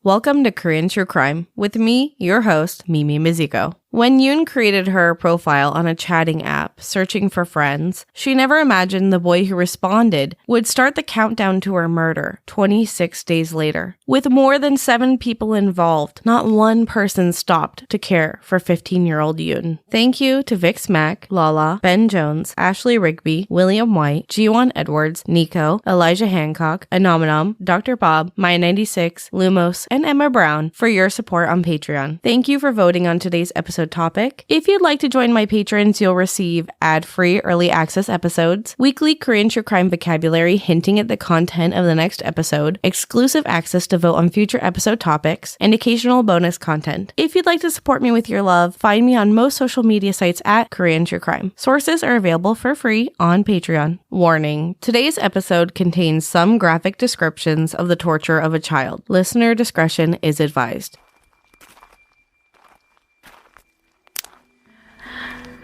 Welcome to Korean True Crime with me, your host, Mimi Mizuko. When Yoon created her profile on a chatting app searching for friends, she never imagined the boy who responded would start the countdown to her murder 26 days later. With more than 7 people involved, not one person stopped to care for 15-year-old Yoon. Thank you to Vix Mack, Lala, Ben Jones, Ashley Rigby, William White, Jiwon Edwards, Nico, Elijah Hancock, Anomanom, Dr. Bob, Maya96, Lumos, and Emma Brown for your support on Patreon. Thank you for voting on today's episode topic. If you'd like to join my patrons, you'll receive ad-free early access episodes, weekly Korean true crime vocabulary hinting at the content of the next episode, exclusive access to vote on future episode topics, and occasional bonus content. If you'd like to support me with your love, find me on most social media sites at Korean True Crime. Sources are available for free on Patreon. Warning: today's episode contains some graphic descriptions of the torture of a child. Listener discretion is advised.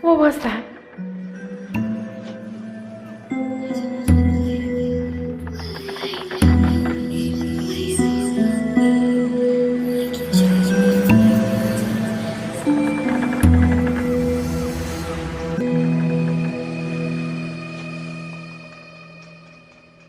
What was that?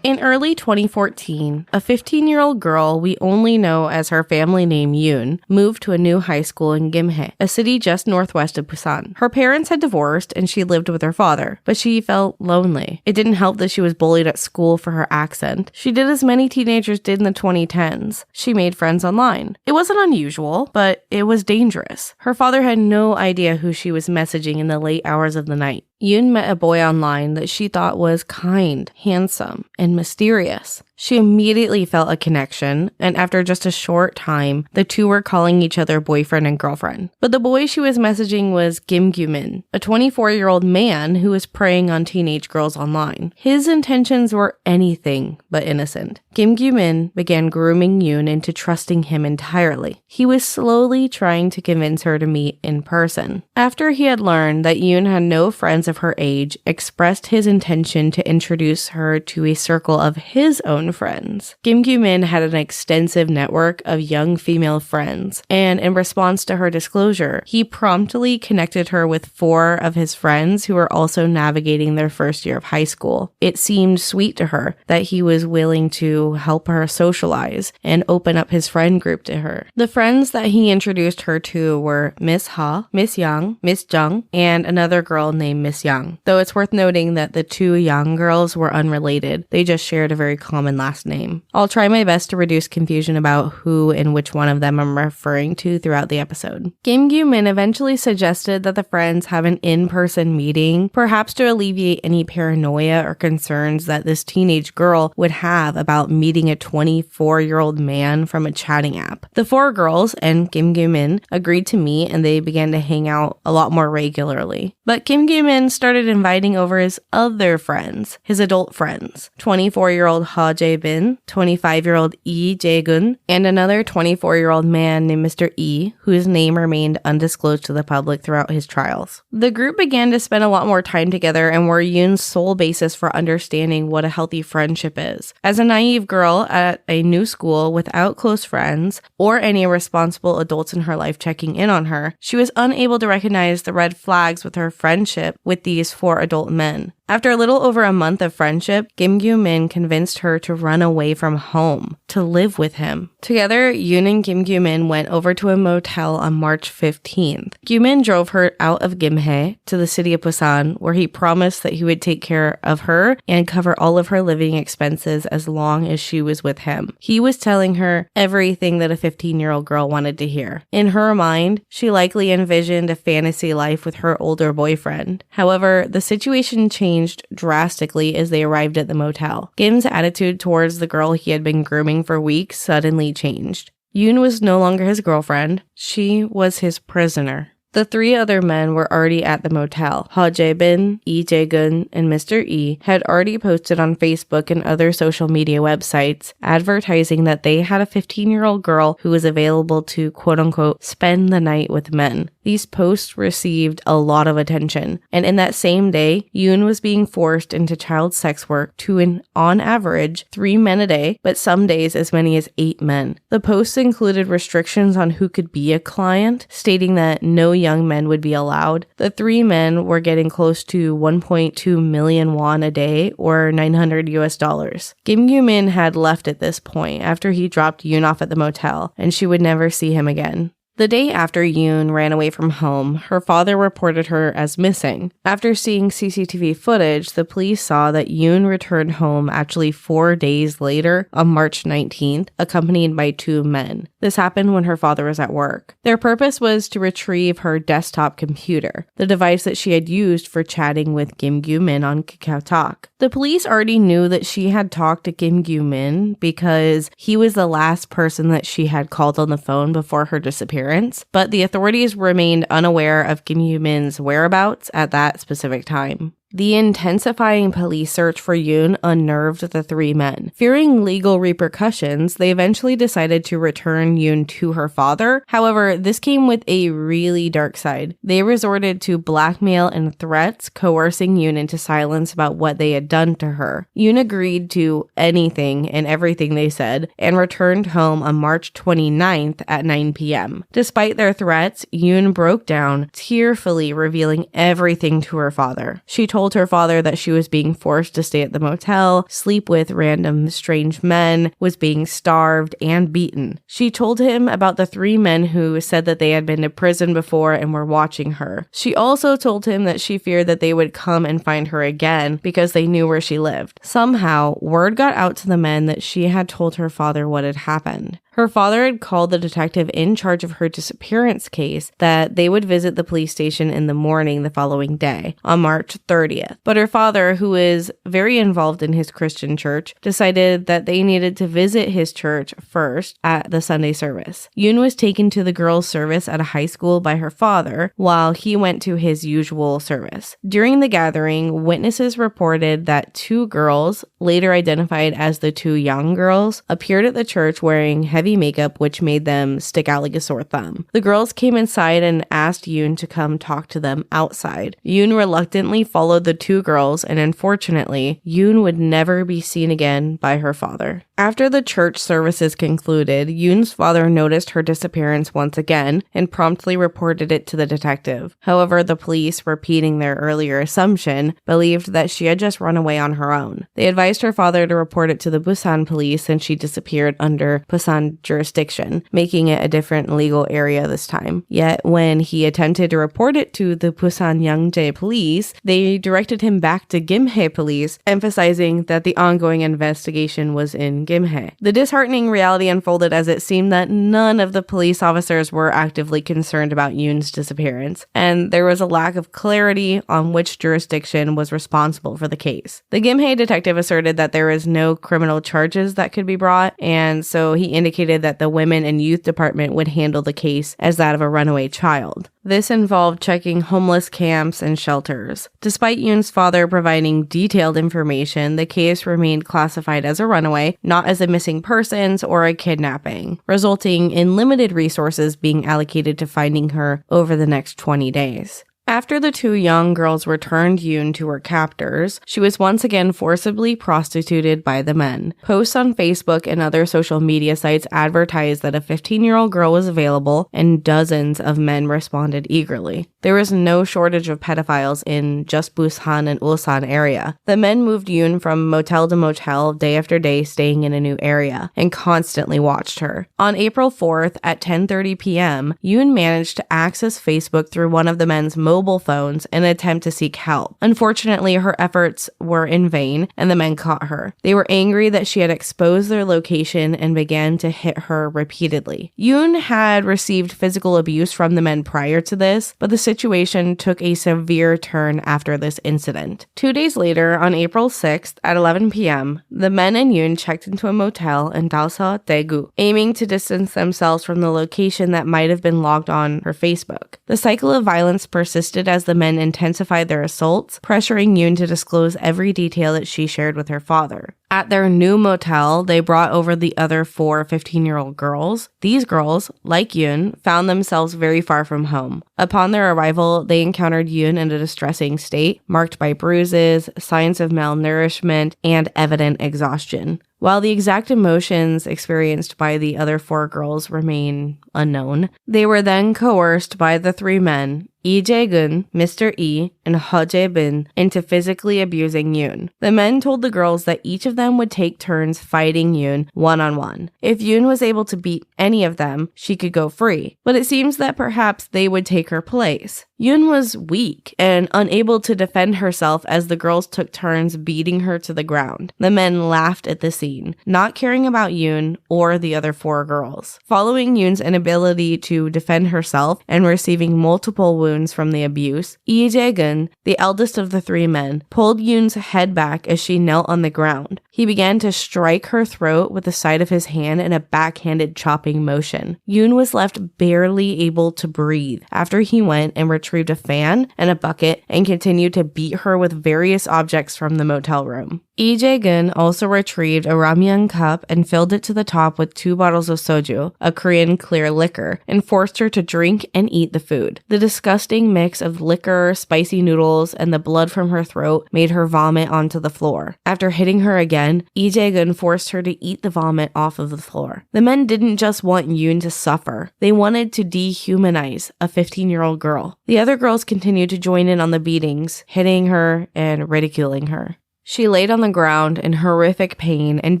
In early 2014, a 15-year-old girl we only know as her family name Yoon moved to a new high school in Gimhae, a city just northwest of Busan. Her parents had divorced and she lived with her father, but she felt lonely. It didn't help that she was bullied at school for her accent. She did as many teenagers did in the 2010s. She made friends online. It wasn't unusual, but it was dangerous. Her father had no idea who she was messaging in the late hours of the night. Yoon met a boy online that she thought was kind, handsome, and mysterious. She immediately felt a connection, and after just a short time, the two were calling each other boyfriend and girlfriend. But the boy she was messaging was Gimhae, a 24-year-old man who was preying on teenage girls online. His intentions were anything but innocent. Gimhae began grooming Yoon into trusting him entirely. He was slowly trying to convince her to meet in person. After he had learned that Yoon had no friends of her age, expressed his intention to introduce her to a circle of his own friends. Gimhae had an extensive network of young female friends, and in response to her disclosure, he promptly connected her with 4 of his friends who were also navigating their first year of high school. It seemed sweet to her that he was willing to help her socialize and open up his friend group to her. The friends that he introduced her to were Miss Ha, Miss Yang, Miss Jung, and another girl named Miss Yang. Though it's worth noting that the 2 Yang girls were unrelated, they just shared a very common last name. I'll try my best to reduce confusion about who and which one of them I'm referring to throughout the episode. Gimhae eventually suggested that the friends have an in-person meeting, perhaps to alleviate any paranoia or concerns that this teenage girl would have about meeting a 24-year-old man from a chatting app. The 4 girls and Gimhae agreed to meet, and they began to hang out a lot more regularly. But Gimhae started inviting over his other friends, his adult friends, 24-year-old Ha Jae-bin, 25-year-old Lee Jae-gun, and another 24-year-old man named Mr. E, whose name remained undisclosed to the public throughout his trials. The group began to spend a lot more time together and were Yoon's sole basis for understanding what a healthy friendship is. As a naive girl at a new school without close friends or any responsible adults in her life checking in on her, she was unable to recognize the red flags with her friendship with these 4 adult men. After a little over a month of friendship, Gimhae convinced her to run away from home, to live with him. Together, Yoon and Gimhae went over to a motel on March 15th. Yoon drove her out of Gimhae to the city of Busan, where he promised that he would take care of her and cover all of her living expenses as long as she was with him. He was telling her everything that a 15-year-old girl wanted to hear. In her mind, she likely envisioned a fantasy life with her older boyfriend. However, the situation changed drastically as they arrived at the motel. Gim's attitude towards the girl he had been grooming for weeks suddenly changed. Yoon was no longer his girlfriend. She was his prisoner. The 3 other men were already at the motel. Ha Jae-bin, Lee Jae-gun, and Mr. E had already posted on Facebook and other social media websites advertising that they had a 15-year-old girl who was available to quote-unquote spend the night with men. These posts received a lot of attention, and in that same day, Yoon was being forced into child sex work to on average 3 men a day, but some days as many as 8 men. The posts included restrictions on who could be a client, stating that no young men would be allowed. The 3 men were getting close to 1.2 million won a day, or $900. Kim Gyu-min had left at this point after he dropped Yoon off at the motel, and she would never see him again. The day after Yoon ran away from home, her father reported her as missing. After seeing CCTV footage, the police saw that Yoon returned home actually 4 days later on March 19th, accompanied by 2 men. This happened when her father was at work. Their purpose was to retrieve her desktop computer, the device that she had used for chatting with Kim Gyu-min on KakaoTalk. The police already knew that she had talked to Kim Gyu-min because he was the last person that she had called on the phone before her disappearance. But the authorities remained unaware of Kim Gyu-min's whereabouts at that specific time. The intensifying police search for Yoon unnerved the 3 men. Fearing legal repercussions, they eventually decided to return Yoon to her father. However, this came with a really dark side. They resorted to blackmail and threats, coercing Yoon into silence about what they had done to her. Yoon agreed to anything and everything they said, and returned home on March 29th at 9 p.m. Despite their threats, Yoon broke down, tearfully revealing everything to her father. She told her father that she was being forced to stay at the motel, sleep with random strange men, was being starved and beaten. She told him about the 3 men who said that they had been to prison before and were watching her. She also told him that she feared that they would come and find her again because they knew where she lived. Somehow, word got out to the men that she had told her father what had happened. Her father had called the detective in charge of her disappearance case that they would visit the police station in the morning the following day, on March 30th. But her father, who is very involved in his Christian church, decided that they needed to visit his church first at the Sunday service. Yoon was taken to the girls' service at a high school by her father, while he went to his usual service. During the gathering, witnesses reported that 2 girls, later identified as the 2 young girls, appeared at the church wearing heavy makeup, which made them stick out like a sore thumb. The girls came inside and asked Yoon to come talk to them outside. Yoon reluctantly followed the 2 girls, and unfortunately, Yoon would never be seen again by her father. After the church services concluded, Yoon's father noticed her disappearance once again and promptly reported it to the detective. However, the police, repeating their earlier assumption, believed that she had just run away on her own. They advised her father to report it to the Busan police since she disappeared under Busan jurisdiction, making it a different legal area this time. Yet, when he attempted to report it to the Busan Yangjae police, they directed him back to Gimhae police, emphasizing that the ongoing investigation was in Gimhae. The disheartening reality unfolded as it seemed that none of the police officers were actively concerned about Yoon's disappearance, and there was a lack of clarity on which jurisdiction was responsible for the case. The Gimhae detective asserted that there was no criminal charges that could be brought, and so he indicated that the Women and Youth Department would handle the case as that of a runaway child. This involved checking homeless camps and shelters. Despite Yoon's father providing detailed information, the case remained classified as a runaway, not as a missing persons or a kidnapping, resulting in limited resources being allocated to finding her over the next 20 days. After the 2 young girls returned Yoon to her captors, she was once again forcibly prostituted by the men. Posts on Facebook and other social media sites advertised that a 15-year-old girl was available, and dozens of men responded eagerly. There was no shortage of pedophiles in just Busan and Ulsan area. The men moved Yoon from motel to motel day after day, staying in a new area, and constantly watched her. On April 4th at 10:30 p.m., Yoon managed to access Facebook through one of the men's mobile mobile phones in an attempt to seek help. Unfortunately, her efforts were in vain, and the men caught her. They were angry that she had exposed their location and began to hit her repeatedly. Yoon had received physical abuse from the men prior to this, but the situation took a severe turn after this incident. 2 days later, on April 6th at 11 p.m., the men and Yoon checked into a motel in Dalsa, Daegu, aiming to distance themselves from the location that might have been logged on her Facebook. The cycle of violence persisted as the men intensified their assaults, pressuring Yoon to disclose every detail that she shared with her father. At their new motel, they brought over the other 4 15-year-old girls. These girls, like Yoon, found themselves very far from home. Upon their arrival, they encountered Yoon in a distressing state, marked by bruises, signs of malnourishment, and evident exhaustion. While the exact emotions experienced by the other 4 girls remain unknown, they were then coerced by the 3 men, Lee Jae-gun, Mr. E, and Ho Jae-bin, into physically abusing Yoon. The men told the girls that each of them would take turns fighting Yoon one-on-one. If Yoon was able to beat any of them, she could go free, but it seems that perhaps they would take her place. Yoon was weak and unable to defend herself as the girls took turns beating her to the ground. The men laughed at the scene, not caring about Yoon or the other 4 girls. Following Yoon's inability to defend herself and receiving multiple wounds from the abuse, Lee Jae-gun, the eldest of the 3 men, pulled Yoon's head back as she knelt on the ground. He began to strike her throat with the side of his hand in a backhanded chopping motion. Yoon was left barely able to breathe after he went and retrieved a fan and a bucket and continued to beat her with various objects from the motel room. Lee Jae-gun also retrieved a ramyeon cup and filled it to the top with 2 bottles of soju, a Korean clear liquor, and forced her to drink and eat the food. The disgusting mix of liquor, spicy noodles, and the blood from her throat made her vomit onto the floor. After hitting her again, Lee Jae-gun forced her to eat the vomit off of the floor. The men didn't just want Yoon to suffer. They wanted to dehumanize a 15-year-old girl. The other girls continued to join in on the beatings, hitting her and ridiculing her. She laid on the ground in horrific pain and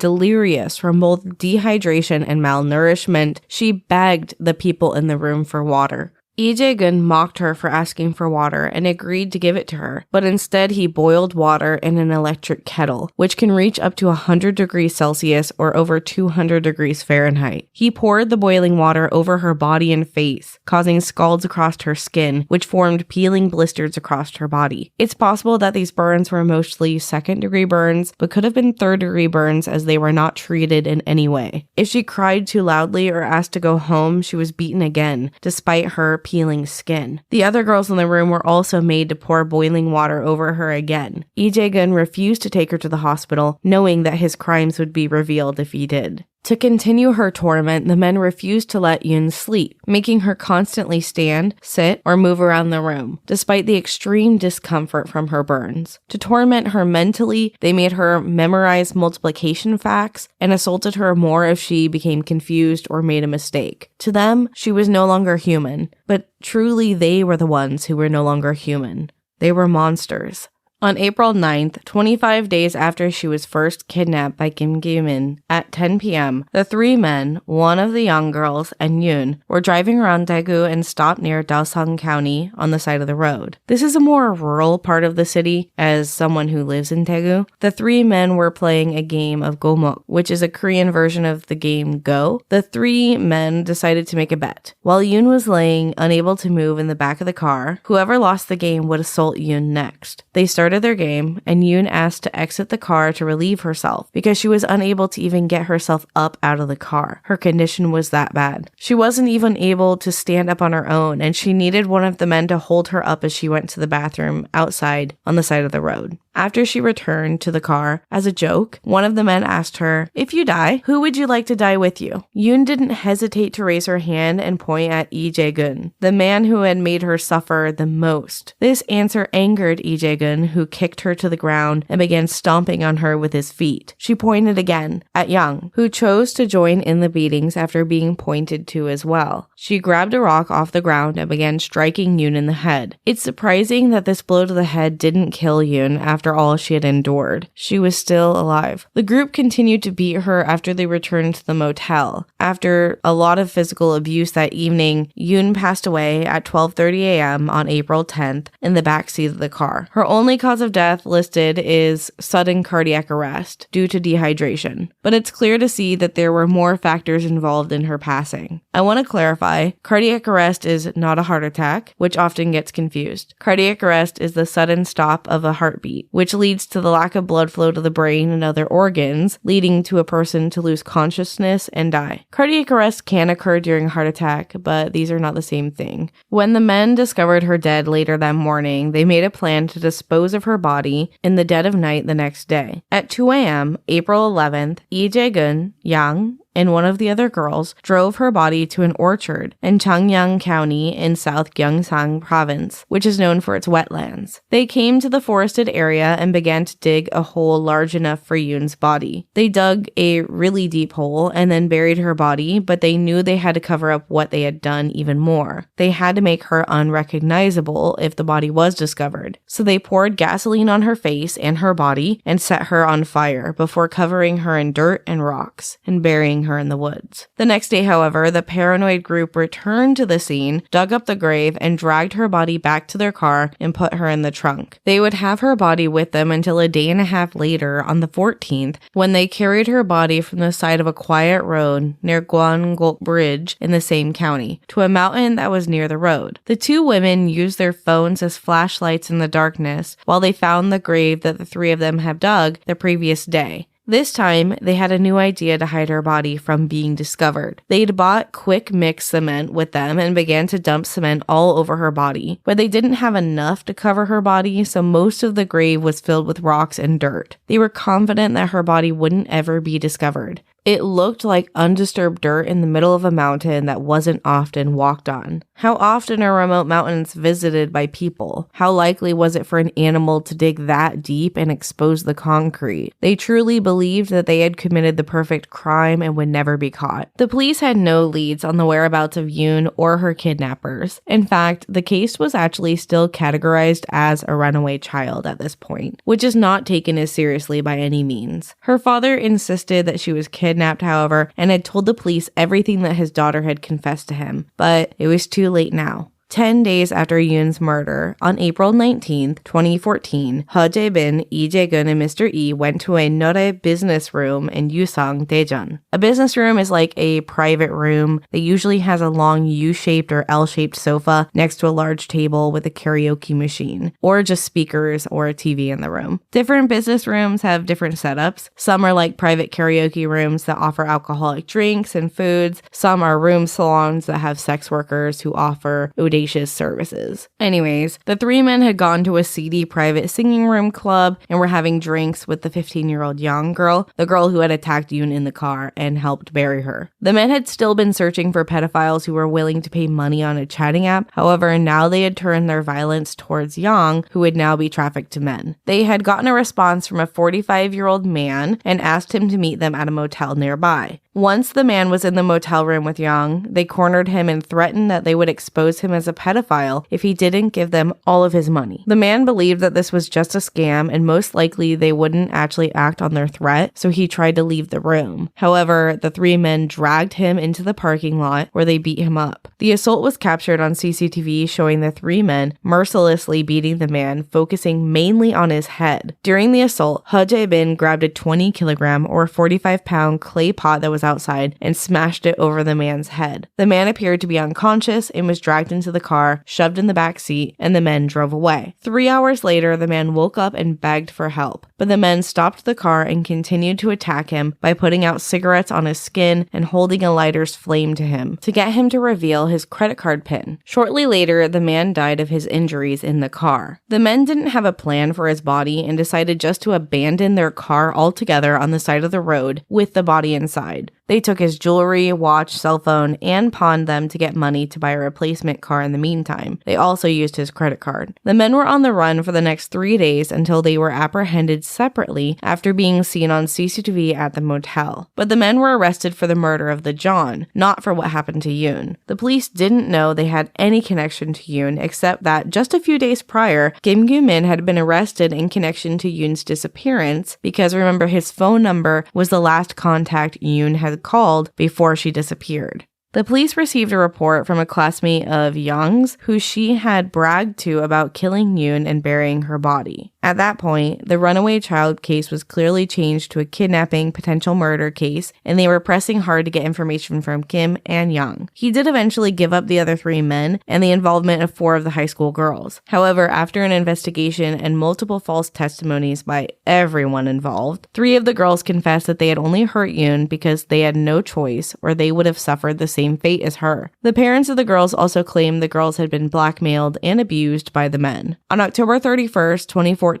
delirious from both dehydration and malnourishment. She begged the people in the room for water. Lee Jae-gun mocked her for asking for water and agreed to give it to her, but instead he boiled water in an electric kettle, which can reach up to 100 degrees Celsius or over 200 degrees Fahrenheit. He poured the boiling water over her body and face, causing scalds across her skin, which formed peeling blisters across her body. It's possible that these burns were mostly second-degree burns, but could have been third-degree burns as they were not treated in any way. If she cried too loudly or asked to go home, she was beaten again, despite her peeling skin. The other girls in the room were also made to pour boiling water over her again. Lee Jae-gun refused to take her to the hospital, knowing that his crimes would be revealed if he did. To continue her torment, the men refused to let Yoon sleep, making her constantly stand, sit, or move around the room, despite the extreme discomfort from her burns. To torment her mentally, they made her memorize multiplication facts and assaulted her more if she became confused or made a mistake. To them, she was no longer human, but truly they were the ones who were no longer human. They were monsters. On April 9th, 25 days after she was first kidnapped by Kim Gi-min, at 10 p.m., the 3 men, one of the young girls, and Yoon, were driving around Daegu and stopped near Daeseong County on the side of the road. This is a more rural part of the city, as someone who lives in Daegu. The 3 men were playing a game of Gomok, which is a Korean version of the game Go. The 3 men decided to make a bet. While Yoon was laying unable to move in the back of the car, whoever lost the game would assault Yoon next. They started their game, and Yoon asked to exit the car to relieve herself because she was unable to even get herself up out of the car. Her condition was that bad. She wasn't even able to stand up on her own, and she needed one of the men to hold her up as she went to the bathroom outside on the side of the road. After she returned to the car, as a joke, one of the men asked her, "If you die, who would you like to die with you?" Yoon didn't hesitate to raise her hand and point at Lee Jae-gun, the man who had made her suffer the most. This answer angered Lee Jae-gun, who kicked her to the ground and began stomping on her with his feet. She pointed again at Young, who chose to join in the beatings after being pointed to as well. She grabbed a rock off the ground and began striking Yoon in the head. It's surprising that this blow to the head didn't kill Yoon after all she had endured. She was still alive. The group continued to beat her after they returned to the motel. After a lot of physical abuse that evening, Yoon passed away at 12:30 a.m. on April 10th in the backseat of the car. Her only cause of death listed is sudden cardiac arrest due to dehydration, but it's clear to see that there were more factors involved in her passing. I want to clarify, cardiac arrest is not a heart attack, which often gets confused. Cardiac arrest is the sudden stop of a heartbeat, which leads to the lack of blood flow to the brain and other organs, leading to a person to lose consciousness and die. Cardiac arrest can occur during a heart attack, but these are not the same thing. When the men discovered her dead later that morning, they made a plan to dispose of her body in the dead of night the next day. At 2 a.m., April 11th, Lee Jae-gun, Yang, and one of the other girls drove her body to an orchard in Changyang County in South Gyeongsang Province, which is known for its wetlands. They came to the forested area and began to dig a hole large enough for Yoon's body. They dug a really deep hole and then buried her body, but they knew they had to cover up what they had done even more. They had to make her unrecognizable if the body was discovered. So they poured gasoline on her face and her body and set her on fire before covering her in dirt and rocks and burying her in the woods. The next day, however, the paranoid group returned to the scene, dug up the grave, and dragged her body back to their car and put her in the trunk. They would have her body with them until a day and a half later, on the 14th, when they carried her body from the side of a quiet road near Gwangok Bridge in the same county to a mountain that was near the road. The two women used their phones as flashlights in the darkness while they found the grave that the three of them had dug the previous day. This time, they had a new idea to hide her body from being discovered. They'd bought quick mix cement with them and began to dump cement all over her body, but they didn't have enough to cover her body, so most of the grave was filled with rocks and dirt. They were confident that her body wouldn't ever be discovered. It looked like undisturbed dirt in the middle of a mountain that wasn't often walked on. How often are remote mountains visited by people? How likely was it for an animal to dig that deep and expose the concrete? They truly believed that they had committed the perfect crime and would never be caught. The police had no leads on the whereabouts of Yoon or her kidnappers. In fact, the case was actually still categorized as a runaway child at this point, which is not taken as seriously by any means. Her father insisted that she was kidnapped, however, and had told the police everything that his daughter had confessed to him, but it was too late now. 10 days after Yoon's murder, on April 19, 2014, He Jae-bin, Lee Jae-gun, and Mr. E went to a Nore business room in Yusong, Daejeon. A business room is like a private room that usually has a long U-shaped or L-shaped sofa next to a large table with a karaoke machine, or just speakers or a TV in the room. Different business rooms have different setups. Some are like private karaoke rooms that offer alcoholic drinks and foods. Some are room salons that have sex workers who offer services. Anyways, the three men had gone to a seedy private singing room club and were having drinks with the 15-year-old young girl, the girl who had attacked Yoon in the car and helped bury her. The men had still been searching for pedophiles who were willing to pay money on a chatting app. However, now they had turned their violence towards Yang, who would now be trafficked to men. They had gotten a response from a 45-year-old man and asked him to meet them at a motel nearby. Once the man was in the motel room with Yang, they cornered him and threatened that they would expose him as a pedophile if he didn't give them all of his money. The man believed that this was just a scam and most likely they wouldn't actually act on their threat, so he tried to leave the room. However, the three men dragged him into the parking lot where they beat him up. The assault was captured on CCTV, showing the three men mercilessly beating the man, focusing mainly on his head. During the assault, He Jae-bin grabbed a 20-kilogram or 45-pound clay pot that was outside and smashed it over the man's head. The man appeared to be unconscious and was dragged into the car, shoved in the back seat, and the men drove away. 3 hours later, the man woke up and begged for help, but the men stopped the car and continued to attack him by putting out cigarettes on his skin and holding a lighter's flame to him to get him to reveal his credit card PIN. Shortly later, the man died of his injuries in the car. The men didn't have a plan for his body and decided just to abandon their car altogether on the side of the road with the body inside. They took his jewelry, watch, cell phone, and pawned them to get money to buy a replacement car in the meantime. They also used his credit card. The men were on the run for the next 3 days until they were apprehended separately after being seen on CCTV at the motel. But the men were arrested for the murder of the John, not for what happened to Yoon. The police didn't know they had any connection to Yoon except that just a few days prior, Kim Gyu-min had been arrested in connection to Yoon's disappearance because remember his phone number was the last contact Yoon had called before she disappeared. The police received a report from a classmate of Young's who she had bragged to about killing Yoon and burying her body. At that point, the runaway child case was clearly changed to a kidnapping potential murder case, and they were pressing hard to get information from Kim and Young. He did eventually give up the other 3 men and the involvement of 4 of the high school girls. However, after an investigation and multiple false testimonies by everyone involved, 3 of the girls confessed that they had only hurt Yoon because they had no choice or they would have suffered the same fate as her. The parents of the girls also claimed the girls had been blackmailed and abused by the men. On October 31st, 2014,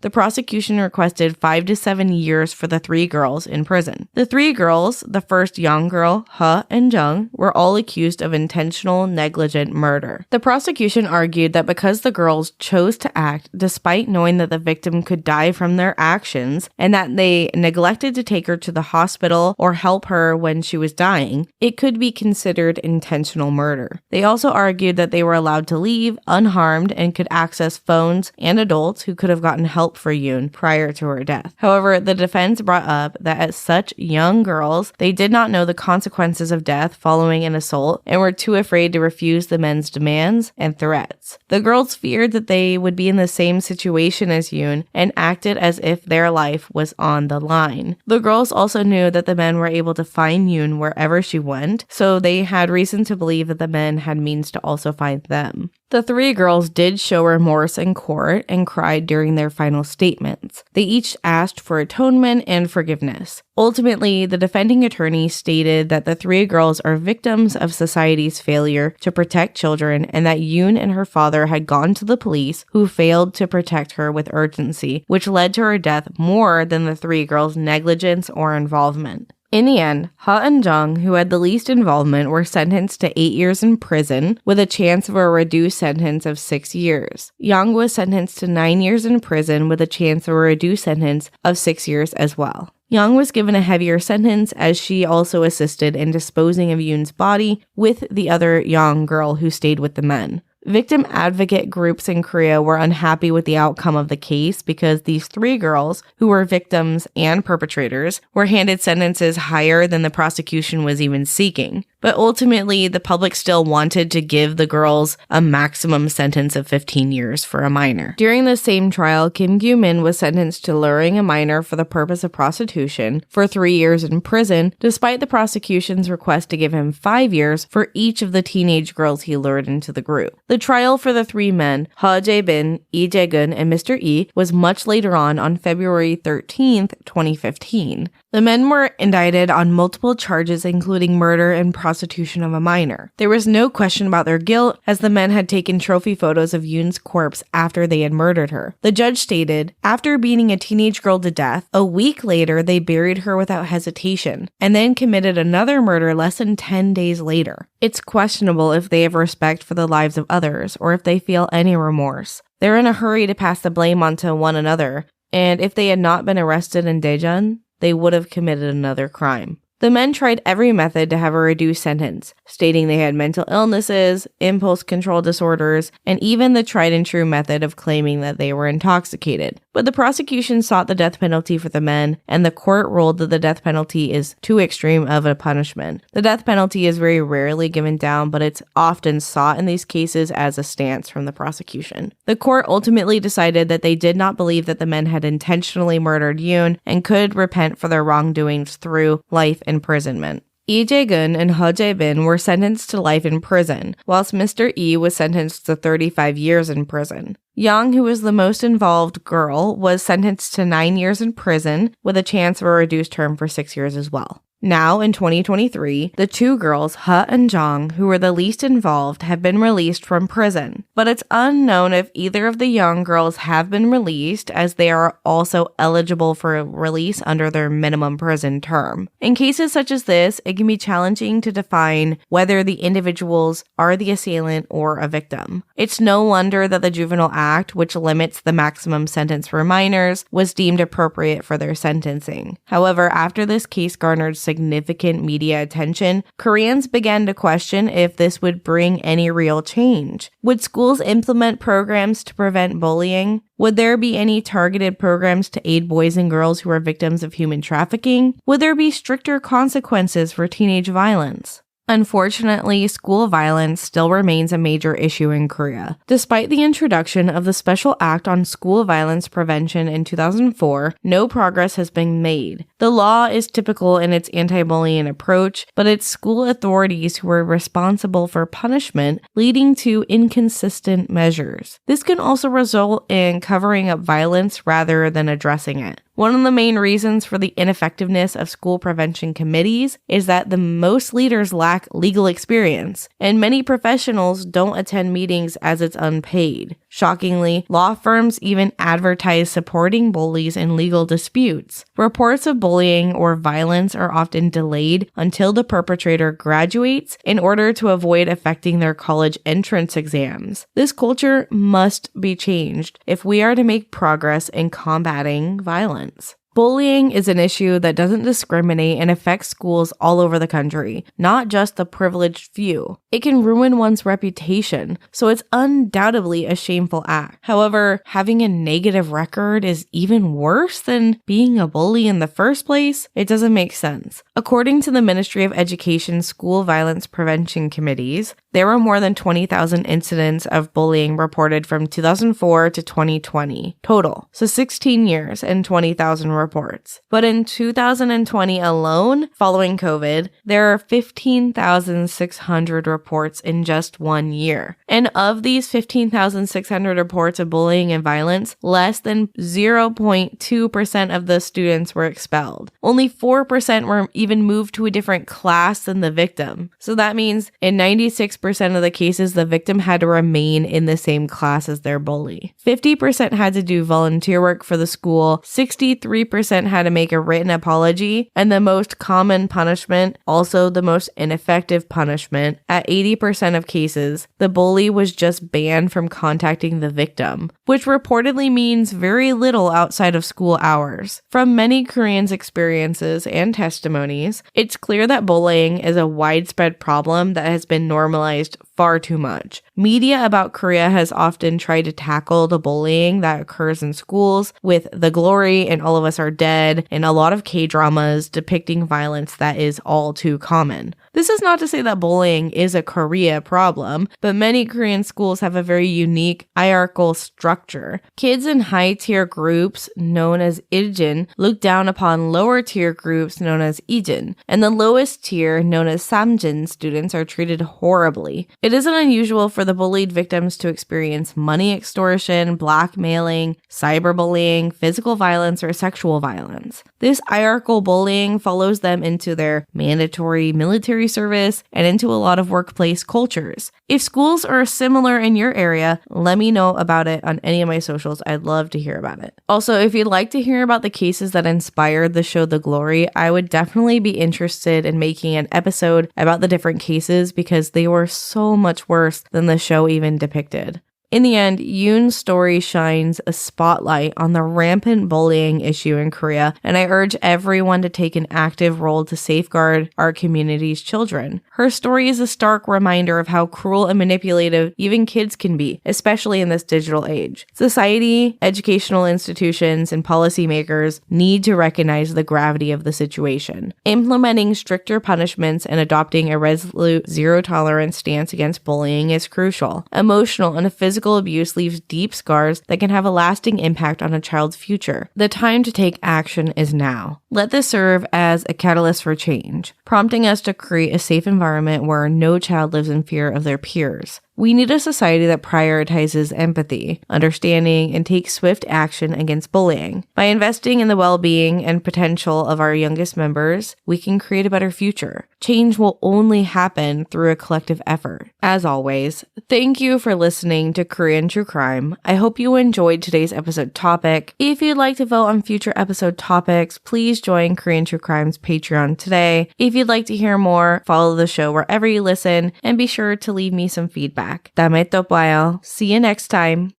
the prosecution requested 5 to 7 years for the 3 girls in prison. The 3 girls, the first young girl, He and Jung, were all accused of intentional negligent murder. The prosecution argued that because the girls chose to act despite knowing that the victim could die from their actions and that they neglected to take her to the hospital or help her when she was dying, it could be considered intentional murder. They also argued that they were allowed to leave unharmed and could access phones and adults who could have gotten help for Yoon prior to her death. However, the defense brought up that as such young girls, they did not know the consequences of death following an assault and were too afraid to refuse the men's demands and threats. The girls feared that they would be in the same situation as Yoon and acted as if their life was on the line. The girls also knew that the men were able to find Yoon wherever she went, so they had reason to believe that the men had means to also find them. The 3 girls did show remorse in court and cried during their final statements. They each asked for atonement and forgiveness. Ultimately, the defending attorney stated that the 3 girls are victims of society's failure to protect children and that Yoon and her father had gone to the police who failed to protect her with urgency, which led to her death more than the 3 girls' negligence or involvement. In the end, He and Jung, who had the least involvement, were sentenced to 8 years in prison with a chance of a reduced sentence of 6 years. Young was sentenced to 9 years in prison with a chance of a reduced sentence of 6 years as well. Young was given a heavier sentence as she also assisted in disposing of Yoon's body with the other young girl who stayed with the men. Victim advocate groups in Korea were unhappy with the outcome of the case because these 3 girls, who were victims and perpetrators, were handed sentences higher than the prosecution was even seeking. But ultimately, the public still wanted to give the girls a maximum sentence of 15 years for a minor. During the same trial, Kim Gyu-min was sentenced to luring a minor for the purpose of prostitution for 3 years in prison, despite the prosecution's request to give him 5 years for each of the teenage girls he lured into the group. The trial for the 3 men, Ha Jae-bin, Lee Jae-gun, and Mr. Yi, was much later on February 13th, 2015. The men were indicted on multiple charges including murder and prostitution of a minor. There was no question about their guilt as the men had taken trophy photos of Yoon's corpse after they had murdered her. The judge stated, after beating a teenage girl to death, a week later they buried her without hesitation and then committed another murder less than 10 days later. It's questionable if they have respect for the lives of others or if they feel any remorse. They're in a hurry to pass the blame onto one another, and if they had not been arrested in Daejeon, they would have committed another crime. The men tried every method to have a reduced sentence, stating they had mental illnesses, impulse control disorders, and even the tried and true method of claiming that they were intoxicated. But the prosecution sought the death penalty for the men, and the court ruled that the death penalty is too extreme of a punishment. The death penalty is very rarely given down, but it's often sought in these cases as a stance from the prosecution. The court ultimately decided that they did not believe that the men had intentionally murdered Yoon and could repent for their wrongdoings through life imprisonment. Lee Jae-gun and Ha Jae-bin were sentenced to life in prison, whilst Mr. Yi was sentenced to 35 years in prison. Young, who was the most involved girl, was sentenced to 9 years in prison with a chance of a reduced term for 6 years as well. Now, in 2023, the two girls, Ha and Jong, who were the least involved, have been released from prison. But it's unknown if either of the young girls have been released, as they are also eligible for release under their minimum prison term. In cases such as this, it can be challenging to define whether the individuals are the assailant or a victim. It's no wonder that the Juvenile Act, which limits the maximum sentence for minors, was deemed appropriate for their sentencing. However, after this case garnered significant media attention, Koreans began to question if this would bring any real change. Would schools implement programs to prevent bullying? Would there be any targeted programs to aid boys and girls who are victims of human trafficking? Would there be stricter consequences for teenage violence? Unfortunately, school violence still remains a major issue in Korea. Despite the introduction of the Special Act on School Violence Prevention in 2004, no progress has been made. The law is typical in its anti-bullying approach, but it's school authorities who are responsible for punishment, leading to inconsistent measures. This can also result in covering up violence rather than addressing it. One of the main reasons for the ineffectiveness of school prevention committees is that the most leaders lack legal experience, and many professionals don't attend meetings as it's unpaid. Shockingly, law firms even advertise supporting bullies in legal disputes. Reports of bullying or violence are often delayed until the perpetrator graduates in order to avoid affecting their college entrance exams. This culture must be changed if we are to make progress in combating violence. Bullying is an issue that doesn't discriminate and affects schools all over the country, not just the privileged few. It can ruin one's reputation, so it's undoubtedly a shameful act. However, having a negative record is even worse than being a bully in the first place. It doesn't make sense. According to the Ministry of Education School Violence Prevention Committees, there were more than 20,000 incidents of bullying reported from 2004 to 2020 total, so 16 years and 20,000 reports. But in 2020 alone, following COVID, there are 15,600 reports in just 1 year. And of these 15,600 reports of bullying and violence, less than 0.2% of the students were expelled. Only 4% were even moved to a different class than the victim. So that means in 96% of the cases, the victim had to remain in the same class as their bully. 50% had to do volunteer work for the school, 63% had to make a written apology, and the most common punishment, also the most ineffective punishment, at 80% of cases, the bully was just banned from contacting the victim, which reportedly means very little outside of school hours. From many Koreans' experiences and testimonies, it's clear that bullying is a widespread problem that has been normalized far too much. Media about Korea has often tried to tackle the bullying that occurs in schools with The Glory and All of Us Are Dead and a lot of K-dramas depicting violence that is all too common. This is not to say that bullying is a Korea problem, but many Korean schools have a very unique hierarchical structure. Kids in high-tier groups, known as Iljin, look down upon lower-tier groups known as Ijin, and the lowest tier, known as Samjin, students are treated horribly. It isn't unusual for the bullied victims to experience money extortion, blackmailing, cyberbullying, physical violence, or sexual violence. This hierarchical bullying follows them into their mandatory military service and into a lot of workplace cultures. If schools are similar in your area, let me know about it on any of my socials. I'd love to hear about it. Also, if you'd like to hear about the cases that inspired the show The Glory, I would definitely be interested in making an episode about the different cases because they were so much worse than the show even depicted. In the end, Yoon's story shines a spotlight on the rampant bullying issue in Korea, and I urge everyone to take an active role to safeguard our community's children. Her story is a stark reminder of how cruel and manipulative even kids can be, especially in this digital age. Society, educational institutions, and policymakers need to recognize the gravity of the situation. Implementing stricter punishments and adopting a resolute zero-tolerance stance against bullying is crucial. Emotional and physical abuse leaves deep scars that can have a lasting impact on a child's future. The time to take action is now. Let this serve as a catalyst for change, prompting us to create a safe environment where no child lives in fear of their peers. We need a society that prioritizes empathy, understanding, and takes swift action against bullying. By investing in the well-being and potential of our youngest members, we can create a better future. Change will only happen through a collective effort. As always, thank you for listening to Korean True Crime. I hope you enjoyed today's episode topic. If you'd like to vote on future episode topics, please join Korean True Crime's Patreon today. If you'd like to hear more, follow the show wherever you listen, and be sure to leave me some feedback. 다음에 또 봐요. See you next time.